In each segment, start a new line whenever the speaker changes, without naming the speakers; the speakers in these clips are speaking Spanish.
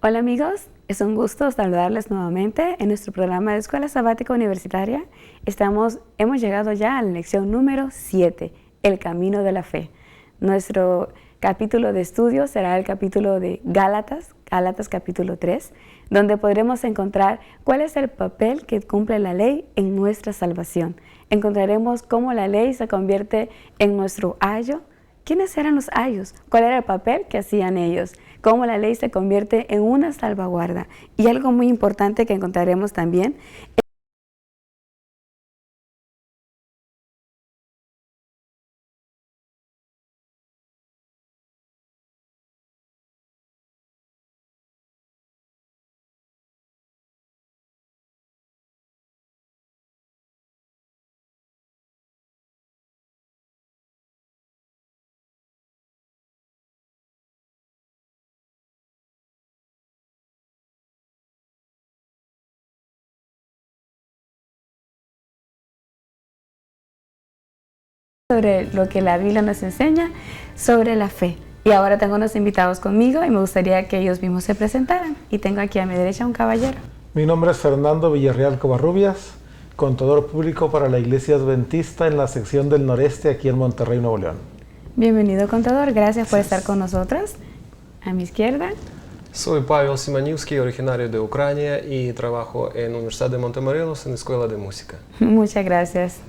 Hola amigos, es un gusto saludarles nuevamente en nuestro programa de Escuela Sabática Universitaria. Hemos llegado ya a la lección número 7, el camino de la fe. Nuestro capítulo de estudio será el capítulo de Gálatas capítulo 3, donde podremos encontrar cuál es el papel que cumple la ley en nuestra salvación. Encontraremos cómo la ley se convierte en nuestro ayo. ¿Quiénes eran los ayos? ¿Cuál era el papel que hacían ellos? Cómo la ley se convierte en una salvaguarda. Y algo muy importante que encontraremos también sobre lo que la Biblia nos enseña sobre la fe. Y ahora tengo unos invitados conmigo y me gustaría que ellos mismos se presentaran. Y tengo aquí a mi derecha un caballero.
Mi nombre es Fernando Villarreal Covarrubias, contador público para la Iglesia Adventista en la sección del noreste aquí en Monterrey, Nuevo León.
Bienvenido, contador. Gracias por estar con nosotros. A mi izquierda.
Soy Pavel Simoniewski, originario de Ucrania y trabajo en la Universidad de Montemorelos en la Escuela de Música.
Muchas gracias.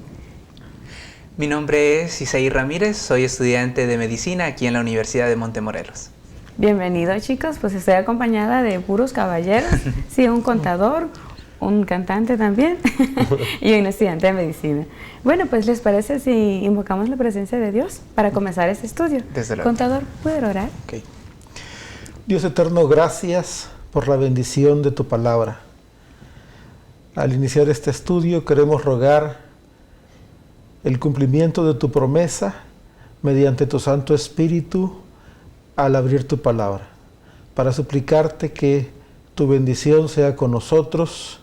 Mi nombre es Isaí Ramírez, soy estudiante de Medicina aquí en la Universidad de Montemorelos.
Bienvenidos, chicos, pues estoy acompañada de puros caballeros, sí, un contador, un cantante también y un estudiante de Medicina. Bueno, pues ¿les parece si invocamos la presencia de Dios para comenzar este estudio?
Desde luego.
Contador, ¿puede orar?
Okay.
Dios eterno, gracias por la bendición de tu palabra. Al iniciar este estudio queremos rogar el cumplimiento de tu promesa mediante tu Santo Espíritu al abrir tu palabra, para suplicarte que tu bendición sea con nosotros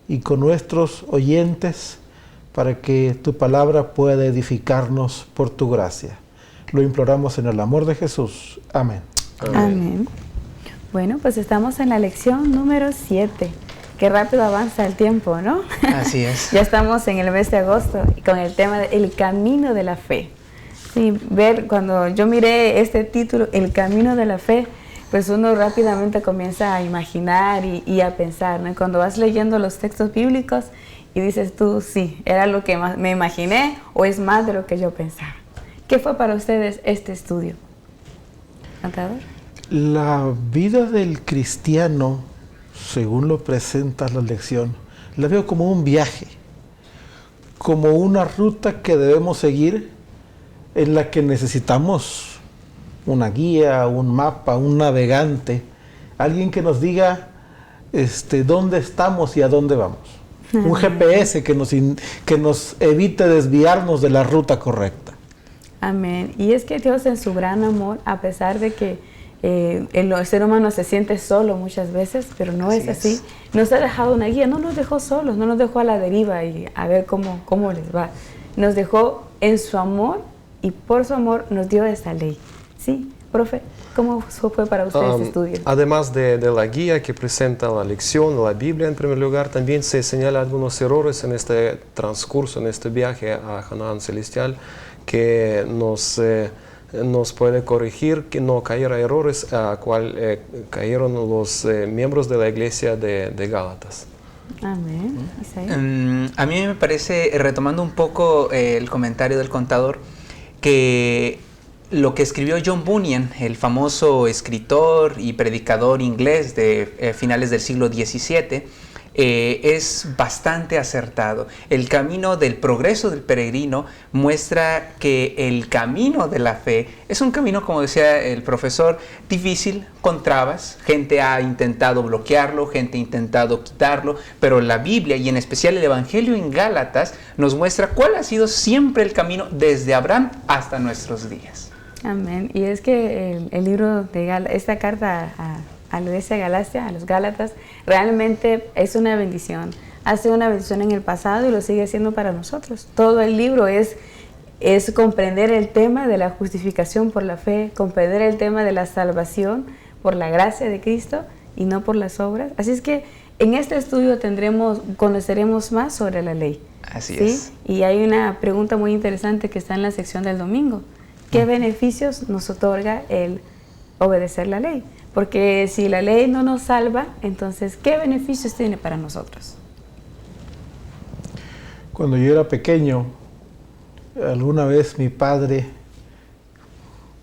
y con nuestros oyentes, para que tu palabra pueda edificarnos por tu gracia. Lo imploramos en el amor de Jesús. Amén.
Amén. Bueno, pues estamos en la lección número 7. Qué rápido avanza el tiempo, ¿no?
Así es.
Ya estamos en el mes de agosto y con el tema del camino de la fe. Sí, cuando yo miré este título, el camino de la fe, pues uno rápidamente comienza a imaginar y a pensar, ¿no? Cuando vas leyendo los textos bíblicos y dices tú, sí, era lo que me imaginé o es más de lo que yo pensaba. ¿Qué fue para ustedes este estudio? ¿Contador?
La vida del cristiano, según lo presenta la lección, la veo como un viaje, como una ruta que debemos seguir, en la que necesitamos una guía, un mapa, un navegante, alguien que nos diga dónde estamos y a dónde vamos. Un GPS que nos evite desviarnos de la ruta correcta.
Amén. Y es que Dios en su gran amor, a pesar de que el ser humano se siente solo muchas veces, pero no es así. Nos ha dejado una guía, no nos dejó solos, no nos dejó a la deriva y a ver cómo les va. Nos dejó en su amor y por su amor nos dio esta ley. Sí, profe, ¿cómo fue para usted este estudio?
Además de la guía que presenta la lección, la Biblia en primer lugar, también se señalan algunos errores en este transcurso, en este viaje a Canaán Celestial, que nos puede corregir que no cayera errores a cual cayeron los miembros de la iglesia de Gálatas.
Amén.
A mí me parece, retomando un poco el comentario del contador, que lo que escribió John Bunyan, el famoso escritor y predicador inglés de finales del siglo XVII, es bastante acertado. El camino del progreso del peregrino muestra que el camino de la fe es un camino, como decía el profesor, difícil, con trabas. Gente ha intentado bloquearlo, gente ha intentado quitarlo, pero la Biblia y en especial el Evangelio en Gálatas nos muestra cuál ha sido siempre el camino desde Abraham hasta nuestros días.
Amén. Y es que el libro de esta carta a la iglesia de Galacia, a los Gálatas, realmente es una bendición. Ha sido una bendición en el pasado y lo sigue siendo para nosotros. Todo el libro es comprender el tema de la justificación por la fe, comprender el tema de la salvación por la gracia de Cristo y no por las obras. Así es que en este estudio conoceremos más sobre la ley.
Así
¿sí?
es.
Y hay una pregunta muy interesante que está en la sección del domingo. ¿Qué beneficios nos otorga el obedecer la ley? Porque si la ley no nos salva, entonces, ¿qué beneficios tiene para nosotros?
Cuando yo era pequeño, alguna vez mi padre,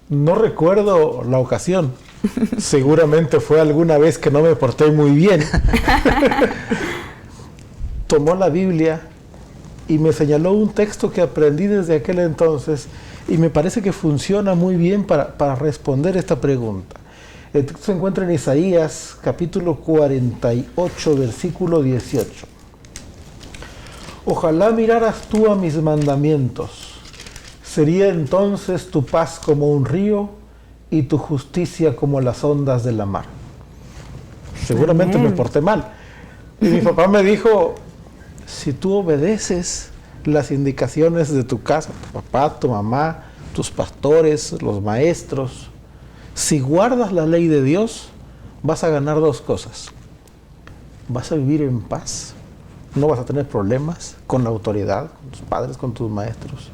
no recuerdo la ocasión, seguramente fue alguna vez que no me porté muy bien, tomó la Biblia y me señaló un texto que aprendí desde aquel entonces y me parece que funciona muy bien para responder esta pregunta. El texto se encuentra en Isaías, capítulo 48, versículo 18. Ojalá miraras tú a mis mandamientos, sería entonces tu paz como un río y tu justicia como las ondas de la mar. Seguramente me porté mal. Y mi papá me dijo, si tú obedeces las indicaciones de tu casa, tu papá, tu mamá, tus pastores, los maestros, si guardas la ley de Dios, vas a ganar dos cosas. Vas a vivir en paz, no vas a tener problemas con la autoridad, con tus padres, con tus maestros.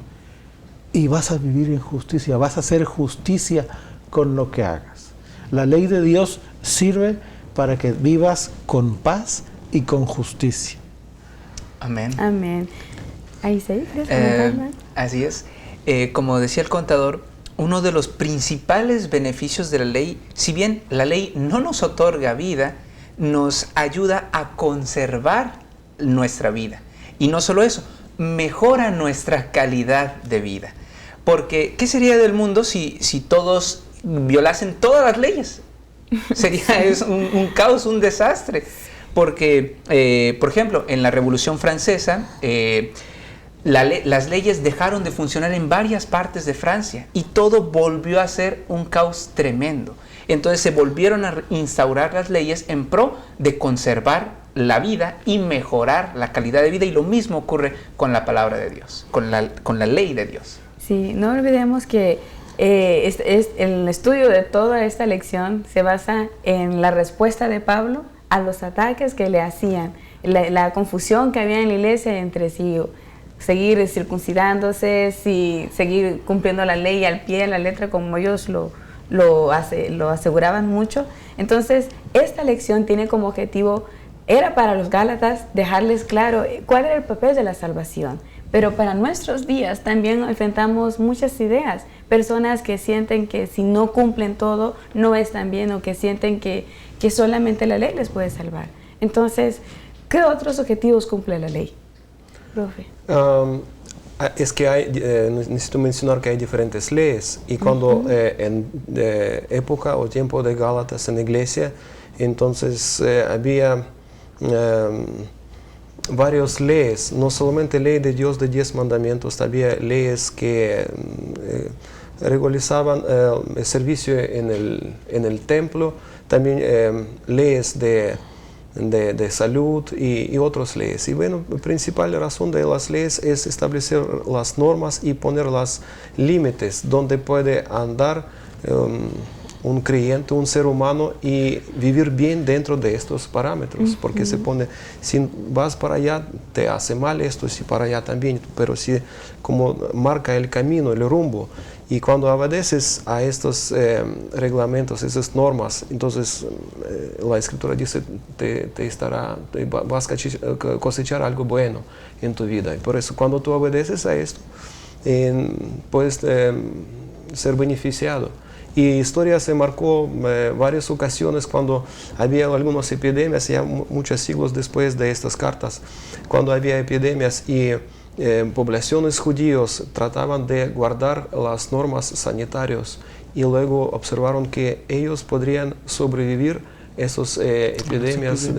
Y vas a vivir en justicia, vas a hacer justicia con lo que hagas. La ley de Dios sirve para que vivas con paz y con justicia.
Amén.
Amén. Ahí sí, ¿quieres comentar más?
Así es. Como decía el contador, uno de los principales beneficios de la ley, si bien la ley no nos otorga vida, nos ayuda a conservar nuestra vida. Y no solo eso, mejora nuestra calidad de vida. Porque, ¿qué sería del mundo si todos violasen todas las leyes? Sería un caos, un desastre. Porque, por ejemplo, en la Revolución Francesa, las leyes dejaron de funcionar en varias partes de Francia y todo volvió a ser un caos tremendo. Entonces se volvieron a instaurar las leyes en pro de conservar la vida y mejorar la calidad de vida, y lo mismo ocurre con la palabra de Dios, con la ley de Dios.
Sí, no olvidemos que el estudio de toda esta lección se basa en la respuesta de Pablo a los ataques que le hacían, la confusión que había en la iglesia entre si seguir circuncidándose, si seguir cumpliendo la ley al pie de la letra como ellos lo aseguraban mucho. Entonces, esta lección tiene como objetivo, era para los Gálatas dejarles claro cuál era el papel de la salvación. Pero para nuestros días también enfrentamos muchas ideas, personas que sienten que si no cumplen todo no están bien, o que sienten que solamente la ley les puede salvar. Entonces, ¿qué otros objetivos cumple la ley? Profe.
Es que necesito mencionar que hay diferentes leyes, y cuando en época o tiempo de Gálatas en la iglesia, entonces había varias leyes, no solamente ley de Dios de 10 mandamientos, había leyes que regularizaban el servicio en el templo, también leyes de salud y otras leyes. Y bueno, la principal razón de las leyes es establecer las normas y poner los límites donde puede andar un creyente, un ser humano, y vivir bien dentro de estos parámetros, porque se pone, si vas para allá te hace mal esto, si para allá también, pero si como marca el camino, el rumbo, y cuando obedeces a estos reglamentos, esas normas, entonces la Escritura dice vas a cosechar algo bueno en tu vida. Y por eso cuando tú obedeces a esto, puedes ser beneficiado. Y historia se marcó varias ocasiones cuando había algunas epidemias, ya muchos siglos después de estas cartas, cuando había epidemias y poblaciones judíos trataban de guardar las normas sanitarias, y luego observaron que ellos podrían sobrevivir esas epidemias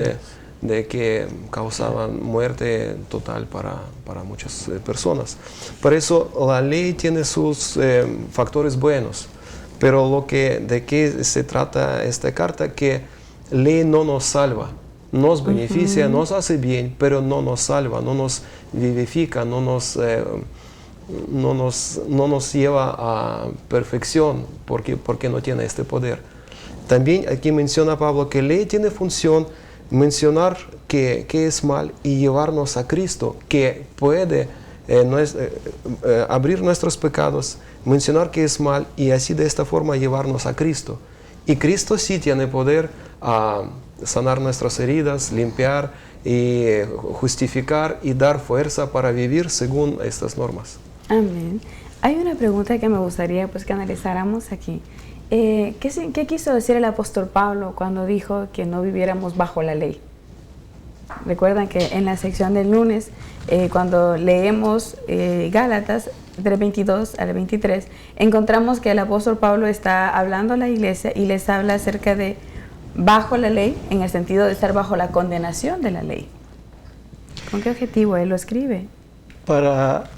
de que causaban muerte total para muchas personas. Por eso la ley tiene sus factores buenos. Pero de qué se trata esta carta, que ley no nos salva, nos beneficia, nos hace bien, pero no nos salva, no nos vivifica, no nos lleva a perfección, porque no tiene este poder. también aquí menciona Pablo que ley tiene función mencionar que es mal y llevarnos a Cristo, que puede abrir nuestros pecados, mencionar que es mal y así de esta forma llevarnos a Cristo. Y Cristo sí tiene poder a sanar nuestras heridas, limpiar y justificar y dar fuerza para vivir según estas normas.
Amén. Hay una pregunta que me gustaría pues que analizáramos aquí. ¿Qué quiso decir el apóstol Pablo cuando dijo que no viviéramos bajo la ley? Recuerdan que en la sección del lunes, cuando leemos Gálatas del 22 al 23, encontramos que el apóstol Pablo está hablando a la iglesia y les habla acerca de bajo la ley, en el sentido de estar bajo la condenación de la ley. ¿Con qué objetivo él lo escribe?
Para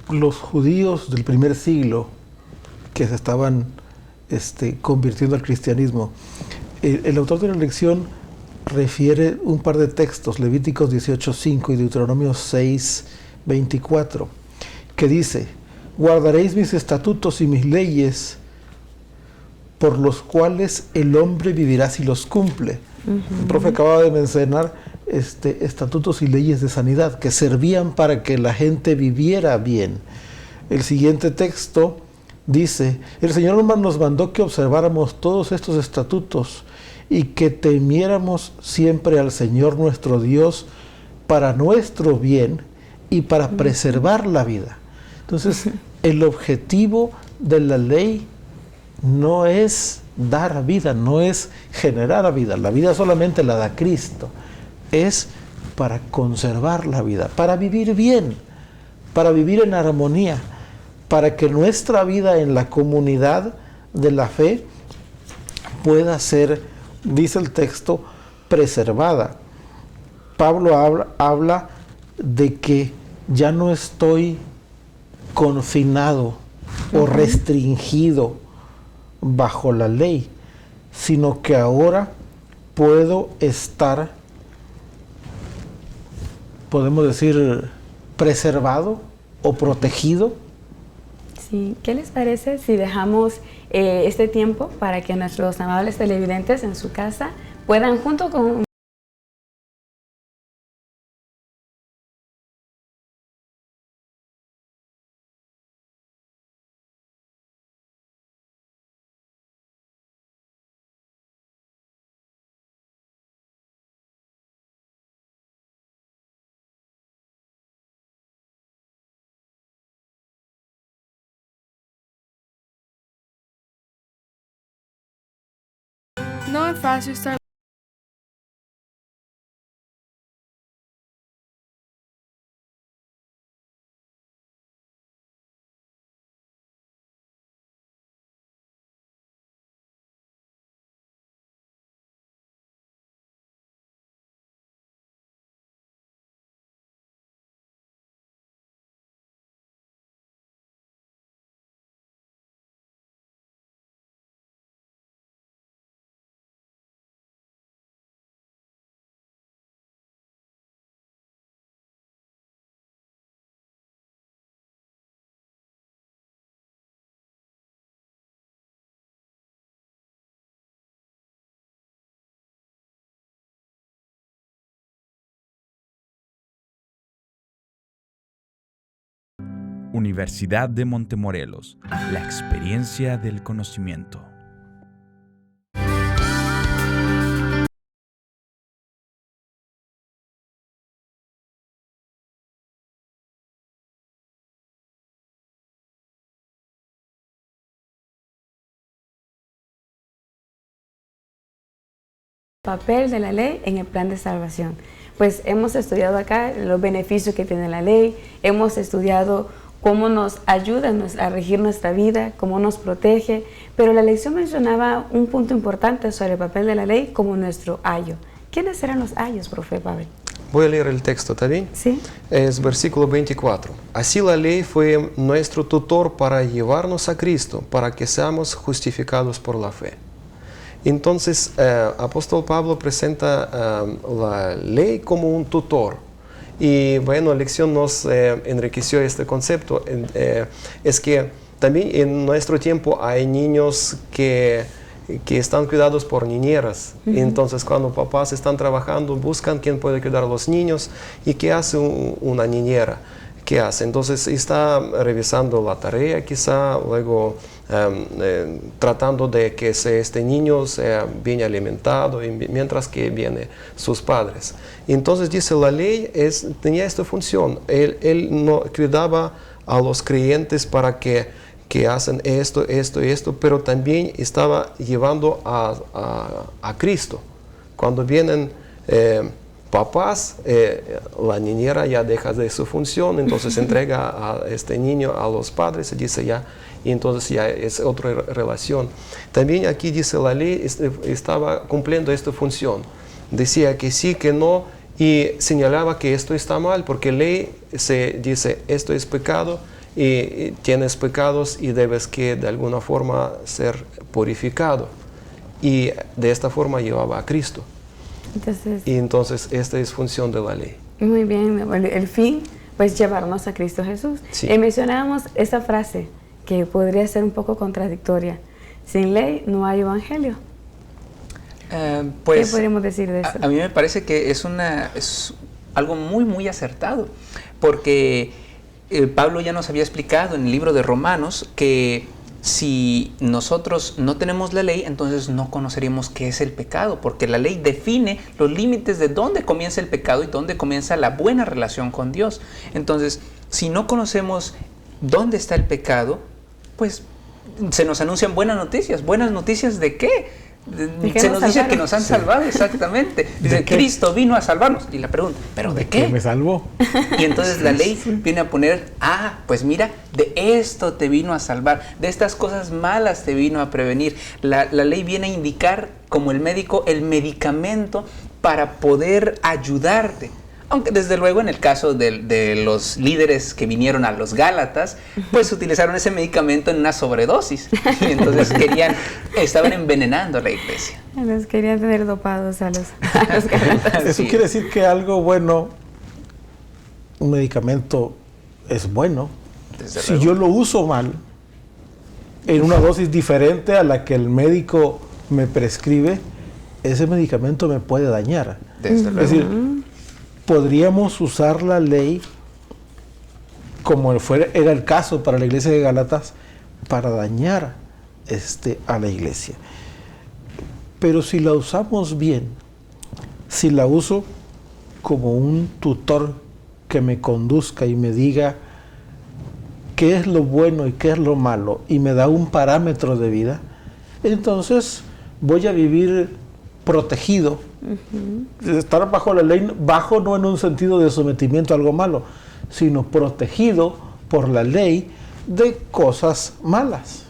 los judíos del primer siglo que se estaban convirtiendo al cristianismo, el autor de la lección refiere un par de textos, Levíticos 18:5 y Deuteronomio 6:24, que dice: guardaréis mis estatutos y mis leyes, por los cuales el hombre vivirá si los cumple. El profe acababa de mencionar estatutos y leyes de sanidad que servían para que la gente viviera bien. El siguiente texto dice: el Señor nos mandó que observáramos todos estos estatutos y que temiéramos siempre al Señor nuestro Dios para nuestro bien y para preservar la vida. Entonces, el objetivo de la ley no es dar vida, no es generar vida. La vida solamente la da Cristo. Es para conservar la vida, para vivir bien, para vivir en armonía, para que nuestra vida en la comunidad de la fe pueda ser, dice el texto, preservada. Pablo habla de que ya no estoy confinado o restringido bajo la ley, sino que ahora puedo estar, podemos decir, preservado o protegido.
Sí, ¿qué les parece si dejamos este tiempo para que nuestros amables televidentes en su casa puedan, junto con
No é fácil estar
Universidad de Montemorelos, la experiencia del conocimiento.
papel de la ley en el plan de salvación. Pues hemos estudiado acá los beneficios que tiene la ley, hemos estudiado cómo nos ayuda a regir nuestra vida, cómo nos protege, pero la lección mencionaba un punto importante sobre el papel de la ley como nuestro ayo. ¿Quiénes eran los ayos, profe Pavel?
Voy a leer el texto, ¿está bien?
Sí.
Es versículo 24. Así la ley fue nuestro tutor para llevarnos a Cristo, para que seamos justificados por la fe. Entonces, apóstol Pablo presenta la ley como un tutor. Y bueno, la lección nos enriqueció este concepto. Es que también en nuestro tiempo hay niños que que están cuidados por niñeras. Entonces, cuando papás están trabajando, buscan quién puede cuidar a los niños y qué hace una niñera. ¿Qué hace? Entonces está revisando la tarea quizá, luego tratando de que este niño sea bien alimentado mientras que vienen sus padres. Entonces dice, la ley tenía esta función. Él no cuidaba a los creyentes para que hacen esto, pero también estaba llevando a Cristo. Cuando vienen papás, la niñera ya deja de su función, entonces entrega a este niño a los padres y dice ya, y entonces ya es otra relación. También aquí dice la ley estaba cumpliendo esta función. Decía que sí, que no, y señalaba que esto está mal, porque ley se dice esto es pecado, y tienes pecados y debes que de alguna forma ser purificado. Y de esta forma llevaba a Cristo. Entonces esta es función de la ley.
Muy bien, el fin pues llevarnos a Cristo Jesús.
Sí.
Mencionábamos esta frase que podría ser un poco contradictoria. Sin ley no hay evangelio.
Pues,
¿qué podríamos decir de eso?
A mí me parece que es algo muy, muy acertado, porque Pablo ya nos había explicado en el libro de Romanos que si nosotros no tenemos la ley, entonces no conoceríamos qué es el pecado, porque la ley define los límites de dónde comienza el pecado y dónde comienza la buena relación con Dios. Entonces, si no conocemos dónde está el pecado, pues se nos anuncian buenas noticias. ¿Buenas noticias de qué? Se nos dice que nos han salvado, exactamente. Dice, Cristo vino a salvarnos. Y la pregunta, ¿pero de qué?
¿Qué me salvó?
Y entonces la ley viene a poner, pues mira, de esto te vino a salvar, de estas cosas malas te vino a prevenir. La ley viene a indicar, como el médico, el medicamento para poder ayudarte. Aunque desde luego en el caso de los líderes que vinieron a los Gálatas, pues utilizaron ese medicamento en una sobredosis. Y entonces estaban envenenando a la iglesia.
Los querían tener dopados a los Gálatas.
Eso quiere decir que algo bueno, un medicamento es bueno.
Desde
si
luego.
yo lo uso mal, en una dosis diferente a la que el médico me prescribe, ese medicamento me puede dañar.
Desde luego.
Es decir, podríamos usar la ley, como era el caso para la iglesia de Gálatas, para dañar a la iglesia. Pero si la usamos bien, si la uso como un tutor que me conduzca y me diga qué es lo bueno y qué es lo malo, y me da un parámetro de vida, entonces voy a vivir protegido. Estar bajo la ley, bajo no en un sentido de sometimiento a algo malo, sino protegido por la ley de cosas malas.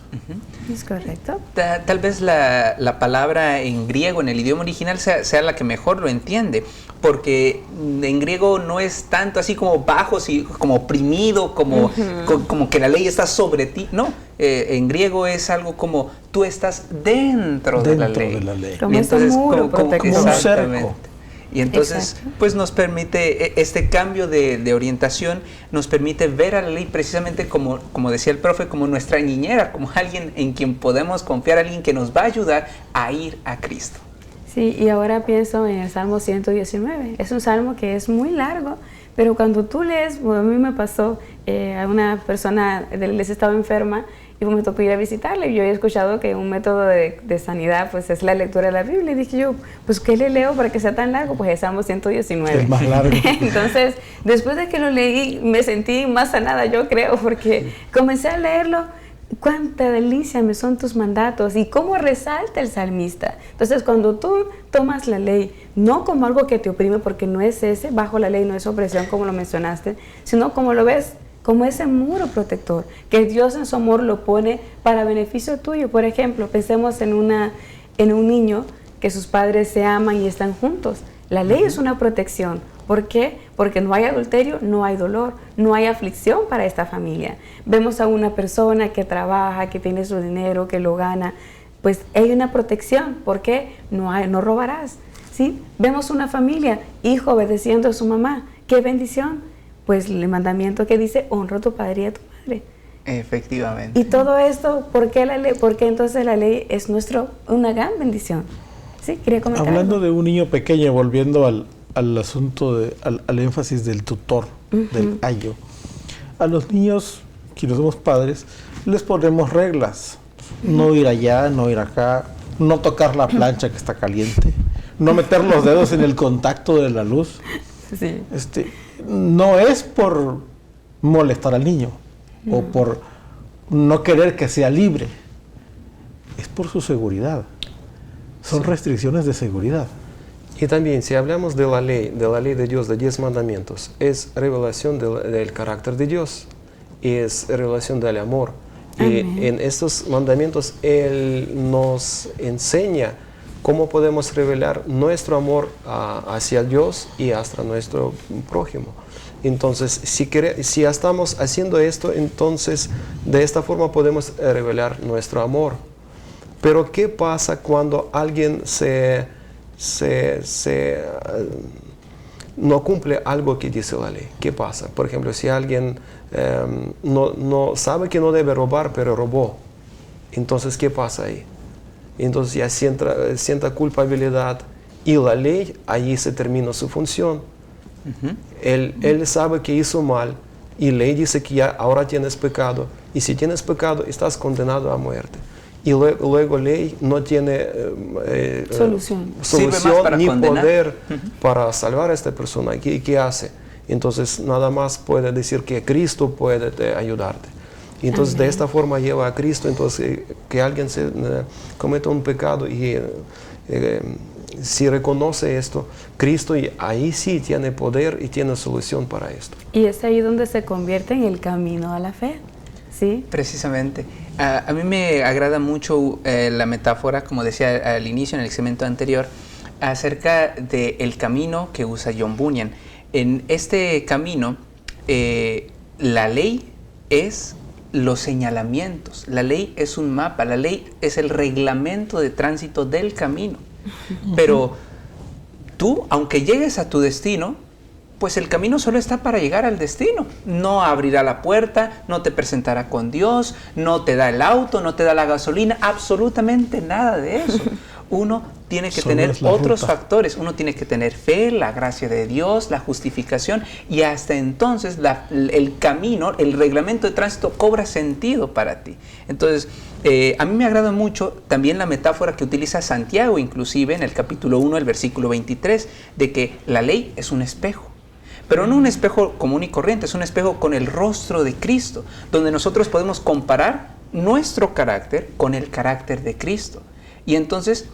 ¿Es correcto?
Tal vez la palabra en griego, en el idioma original, sea la que mejor lo entiende, porque en griego no es tanto así como bajo, como oprimido, como que la ley está sobre ti, no. En griego es algo como tú estás dentro de la ley.
Como
entonces,
un muro protector.
Como un cerco.
Y entonces,
Exacto.
pues nos permite, este cambio de orientación nos permite ver a la ley precisamente como decía el profe, como nuestra niñera, como alguien en quien podemos confiar, alguien que nos va a ayudar a ir a Cristo.
Sí, y ahora pienso en el Salmo 119. Es un salmo que es muy largo, pero cuando tú lees, bueno, a mí me pasó, a una persona de la iglesia estaba enferma y me tocó ir a visitarle. Yo he escuchado que un método de sanidad pues es la lectura de la Biblia. Y dije yo, pues ¿qué le leo para que sea tan largo? Pues el Salmo 119.
Es más largo.
Entonces, después de que lo leí, me sentí más sanada, yo creo, porque comencé a leerlo. Cuánta delicia me son tus mandatos y cómo resalta el salmista. Entonces, cuando tú tomas la ley, no como algo que te oprime, porque no es ese, bajo la ley no es opresión como lo mencionaste, sino como lo ves, como ese muro protector, que Dios en su amor lo pone para beneficio tuyo. Por ejemplo, pensemos en un niño que sus padres se aman y están juntos. La ley es una protección. ¿Por qué? Porque no hay adulterio, no hay dolor, no hay aflicción para esta familia. Vemos a una persona que trabaja, que tiene su dinero, que lo gana, pues hay una protección. ¿Por qué? No robarás. ¿Sí? Vemos una familia, hijo obedeciendo a su mamá. ¡Qué bendición! Pues el mandamiento que dice, honra a tu padre y a tu madre.
Efectivamente.
Y todo esto, ¿por qué la ley? Porque entonces la ley es una gran bendición. Sí, quería comentar
Hablando
algo.
de un niño pequeño, volviendo al asunto, al énfasis del tutor, del ayo. A los niños, quienes somos padres, les ponemos reglas. No ir allá, no ir acá, no tocar la plancha que está caliente, no meter los dedos en el contacto de la luz.
Sí.
No es por molestar al niño o por no querer que sea libre, es por su seguridad. Son restricciones de seguridad.
Y también, si hablamos de la ley de Dios, de 10 mandamientos, es revelación del carácter de Dios, es revelación del amor.
Amén.
Y en estos mandamientos Él nos enseña cómo podemos revelar nuestro amor hacia Dios y hacia nuestro prójimo. Entonces, si estamos haciendo esto, entonces de esta forma podemos revelar nuestro amor. Pero ¿qué pasa cuando alguien no cumple algo que dice la ley? ¿Qué pasa? Por ejemplo, si alguien no sabe que no debe robar, pero robó, entonces ¿qué pasa ahí? Entonces ya sienta culpabilidad y la ley, ahí se termina su función. Él sabe que hizo mal y la ley dice que ya ahora tienes pecado, y si tienes pecado estás condenado a muerte. Y luego ley no tiene
Solución
ni
condenar.
poder para salvar a esta persona. ¿Qué hace? Entonces nada más puede decir que Cristo puede ayudarte. Y entonces
Amén.
de esta forma lleva a Cristo. Entonces que alguien cometa un pecado y si reconoce esto, Cristo y ahí sí tiene poder y tiene solución para esto.
Y es ahí donde se convierte en el camino a la fe. ¿Sí?
Precisamente. A mí me agrada mucho la metáfora, como decía al inicio en el segmento anterior, acerca del camino que usa John Bunyan. En este camino, la ley es los señalamientos, la ley es un mapa, la ley es el reglamento de tránsito del camino. Pero tú, aunque llegues a tu destino, pues el camino solo está para llegar al destino. No abrirá la puerta, no te presentará con Dios, no te da el auto, no te da la gasolina, absolutamente nada de eso. Uno tiene que
Solo
tener
es la
otros
ruta.
factores, uno tiene que tener fe, la gracia de Dios, la justificación, y hasta entonces el camino, el reglamento de tránsito cobra sentido para ti. Entonces, a mí me agrada mucho también la metáfora que utiliza Santiago, inclusive en el capítulo 1, el versículo 23, de que la ley es un espejo. Pero no un espejo común y corriente, es un espejo con el rostro de Cristo, donde nosotros podemos comparar nuestro carácter con el carácter de Cristo. Y entonces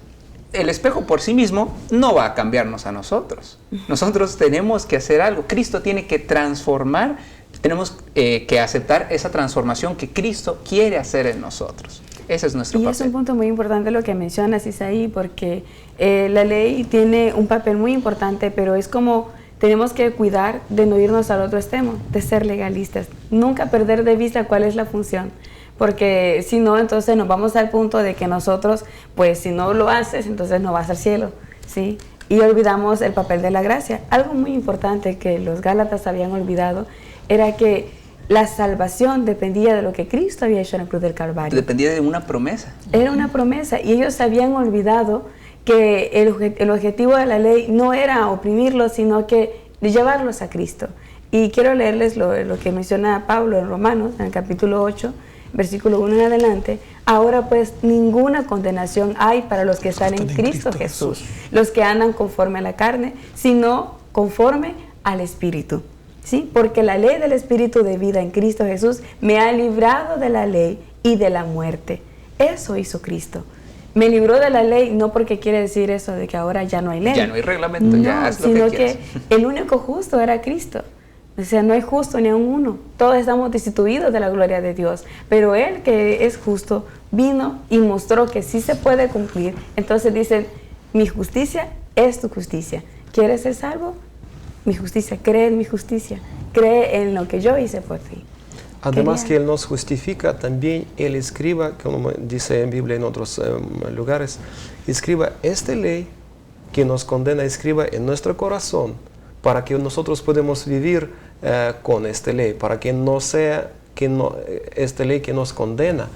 el espejo por sí mismo no va a cambiarnos a nosotros. Nosotros tenemos que hacer algo. Cristo tiene que transformar, tenemos que aceptar esa transformación que Cristo quiere hacer en nosotros. Ese es nuestro
Y
papel.
es un punto muy importante lo que mencionas, Isaí, porque la ley tiene un papel muy importante, pero es como tenemos que cuidar de no irnos al otro extremo, de ser legalistas. Nunca perder de vista cuál es la función. Porque si no, entonces nos vamos al punto de que nosotros, pues si no lo haces, entonces no vas al cielo, ¿sí? Y olvidamos el papel de la gracia. Algo muy importante que los Gálatas habían olvidado era que la salvación dependía de lo que Cristo había hecho en la cruz del Calvario.
Dependía de una promesa.
Era una promesa y ellos habían olvidado que el objetivo de la ley no era oprimirlos, sino que llevarlos a Cristo. Y quiero leerles lo que menciona Pablo en Romanos, en el capítulo 8, versículo 1 en adelante. Ahora pues ninguna condenación hay para los que están en Cristo Jesús, los que andan conforme a la carne, sino conforme al Espíritu. ¿Sí? Porque la ley del Espíritu de vida en Cristo Jesús me ha librado de la ley y de la muerte. Eso hizo Cristo. Me libró de la ley, no porque quiere decir eso de que ahora ya no hay ley.
Ya no hay reglamento,
no,
ya haz lo
sino
que quieras.
que el único justo era Cristo. O sea, no hay justo ni a uno. Todos estamos destituidos de la gloria de Dios. Pero Él, que es justo, vino y mostró que sí se puede cumplir. Entonces dicen, mi justicia es tu justicia. ¿Quieres ser salvo? Mi justicia. Cree en mi justicia. Cree en lo que yo hice por ti.
Además que Él nos justifica, también Él escriba, como dice en Biblia en otros lugares, escriba esta ley que nos condena, escriba en nuestro corazón, para que nosotros podamos vivir con esta ley, para que no sea esta ley que nos condena,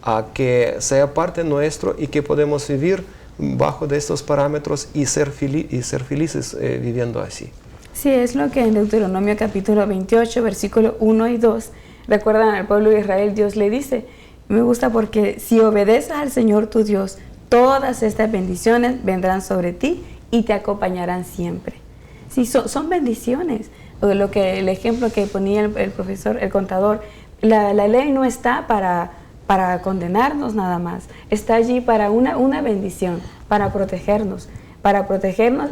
a que sea parte nuestro y que podemos vivir bajo de estos parámetros y ser felices viviendo así.
Sí, es lo que en Deuteronomio capítulo 28, versículo 1 y 2, recuerdan al pueblo de Israel, Dios le dice, me gusta porque si obedeces al Señor tu Dios, todas estas bendiciones vendrán sobre ti y te acompañarán siempre. Sí, son bendiciones. El ejemplo que ponía el profesor, el contador, la ley no está para condenarnos nada más, está allí para una bendición, para protegernos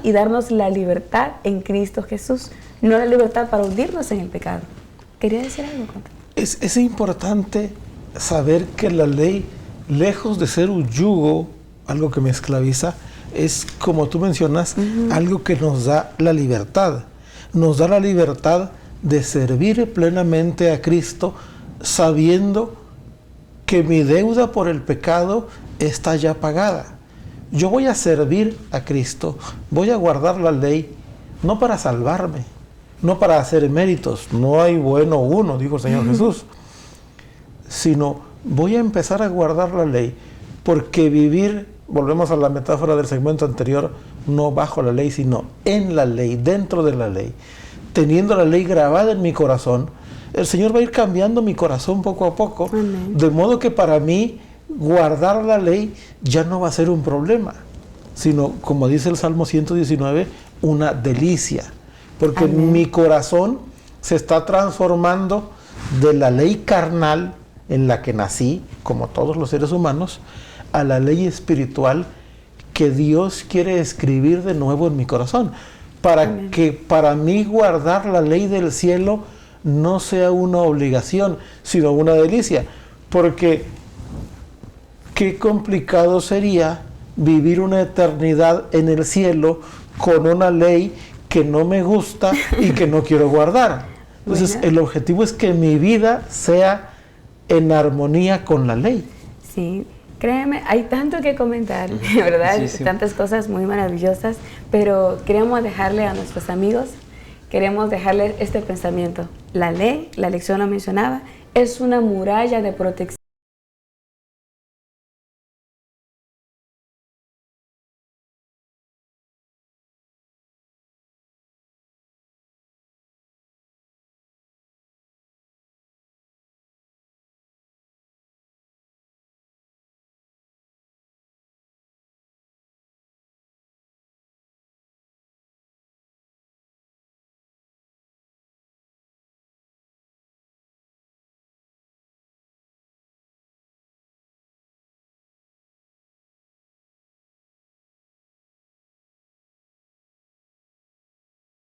y darnos la libertad en Cristo Jesús, no la libertad para hundirnos en el pecado. ¿Quería decir algo, contador?
Es importante saber que la ley, lejos de ser un yugo, algo que me esclaviza, es, como tú mencionas, algo que nos da la libertad. Nos da la libertad de servir plenamente a Cristo, sabiendo que mi deuda por el pecado está ya pagada. Yo voy a servir a Cristo, voy a guardar la ley, no para salvarme, no para hacer méritos, no hay bueno uno, dijo el Señor Jesús, sino voy a empezar a guardar la ley, porque vivir, volvemos a la metáfora del segmento anterior, no bajo la ley, sino en la ley, dentro de la ley, teniendo la ley grabada en mi corazón, el Señor va a ir cambiando mi corazón poco a poco,
Amén.
De modo que para mí guardar la ley ya no va a ser un problema, sino, como dice el Salmo 119, una delicia, porque
Amén.
mi corazón se está transformando de la ley carnal en la que nací, como todos los seres humanos, a la ley espiritual que Dios quiere escribir de nuevo en mi corazón, para
Amén.
que para mí guardar la ley del cielo no sea una obligación, sino una delicia, porque qué complicado sería vivir una eternidad en el cielo con una ley que no me gusta y que no quiero guardar. Entonces,
Bueno.
el objetivo es que mi vida sea en armonía con la ley.
Sí, créeme, hay tanto que comentar, ¿verdad?
Sí, sí.
Tantas cosas muy maravillosas, pero queremos dejarle a nuestros amigos, queremos dejarles este pensamiento. La ley, la lección lo mencionaba, es una muralla de protección